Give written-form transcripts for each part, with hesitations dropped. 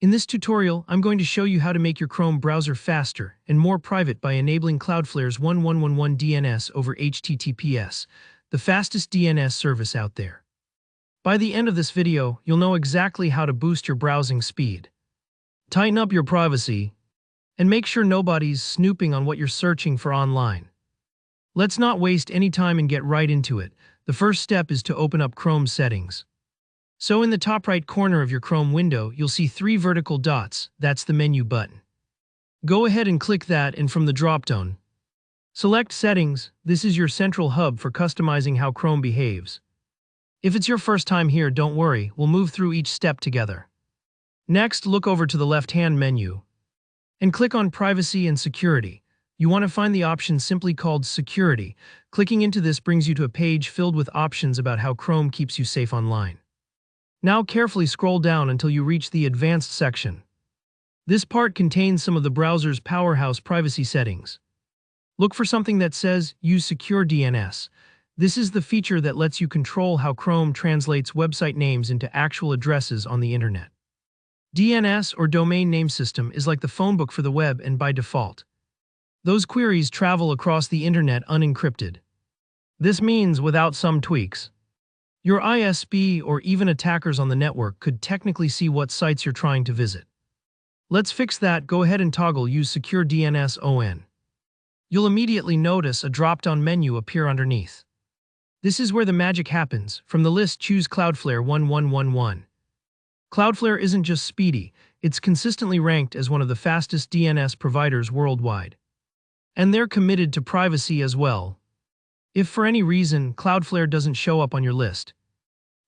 In this tutorial, I'm going to show you how to make your Chrome browser faster and more private by enabling Cloudflare's 1111 DNS over HTTPS, the fastest DNS service out there. By the end of this video, you'll know exactly how to boost your browsing speed, tighten up your privacy, and make sure nobody's snooping on what you're searching for online. Let's not waste any time and get right into it. The first step is to open up Chrome settings. So in the top right corner of your Chrome window, you'll see 3 vertical dots. That's the menu button. Go ahead and click that, and from the dropdown, select Settings. This is your central hub for customizing how Chrome behaves. If it's your first time here, don't worry, we'll move through each step together. Next, look over to the left-hand menu and click on Privacy and Security. You want to find the option simply called Security. Clicking into this brings you to a page filled with options about how Chrome keeps you safe online. Now carefully scroll down until you reach the Advanced section. This part contains some of the browser's powerhouse privacy settings. Look for something that says Use Secure DNS. This is the feature that lets you control how Chrome translates website names into actual addresses on the internet. DNS, or Domain Name System, is like the phone book for the web, and by default, those queries travel across the internet unencrypted. This means, without some tweaks, your ISP or even attackers on the network could technically see what sites you're trying to visit. Let's fix that. Go ahead and toggle Use Secure DNS ON. You'll immediately notice a drop-down menu appear underneath. This is where the magic happens. From the list, choose Cloudflare 1111. Cloudflare isn't just speedy, it's consistently ranked as one of the fastest DNS providers worldwide. And they're committed to privacy as well. If for any reason Cloudflare doesn't show up on your list,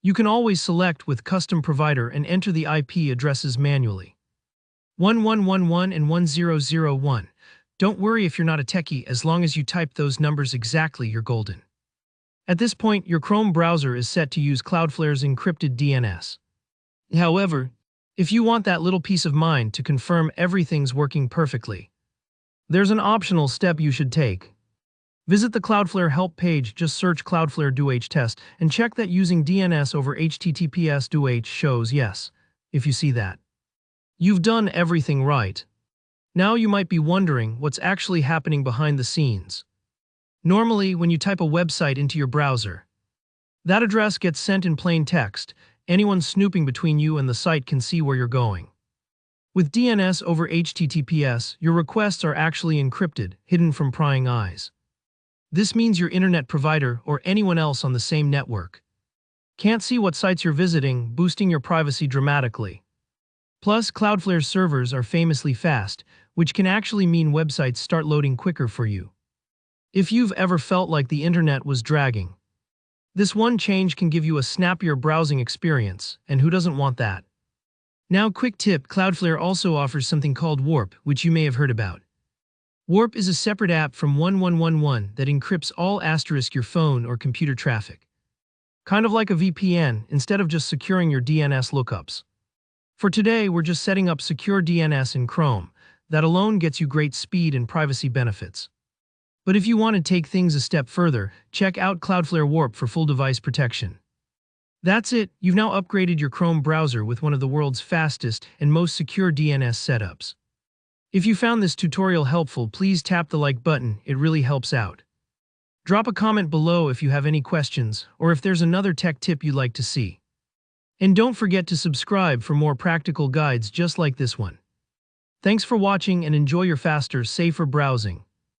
you can always select with Custom Provider and enter the IP addresses manually. 1111 and 1001. Don't worry if you're not a techie, as long as you type those numbers exactly, you're golden. At this point, your Chrome browser is set to use Cloudflare's encrypted DNS. However, if you want that little peace of mind to confirm everything's working perfectly, there's an optional step you should take. Visit the Cloudflare help page, just search Cloudflare DNS test, and check that using DNS over HTTPS DNS shows yes. If you see that, you've done everything right. Now you might be wondering what's actually happening behind the scenes. Normally, when you type a website into your browser, that address gets sent in plain text. Anyone snooping between you and the site can see where you're going. With DNS over HTTPS, your requests are actually encrypted, hidden from prying eyes. This means your internet provider or anyone else on the same network can't see what sites you're visiting, boosting your privacy dramatically. Plus, Cloudflare's servers are famously fast, which can actually mean websites start loading quicker for you. If you've ever felt like the internet was dragging, this one change can give you a snappier browsing experience, and who doesn't want that? Now, quick tip, Cloudflare also offers something called Warp, which you may have heard about. Warp is a separate app from 1111 that encrypts all * your phone or computer traffic. Kind of like a VPN, instead of just securing your DNS lookups. For today, we're just setting up Secure DNS in Chrome. That alone gets you great speed and privacy benefits. But if you want to take things a step further, check out Cloudflare Warp for full device protection. That's it, you've now upgraded your Chrome browser with one of the world's fastest and most secure DNS setups. If you found this tutorial helpful, please tap the like button, it really helps out. Drop a comment below if you have any questions, or if there's another tech tip you'd like to see. And don't forget to subscribe for more practical guides just like this one. Thanks for watching, and enjoy your faster, safer browsing.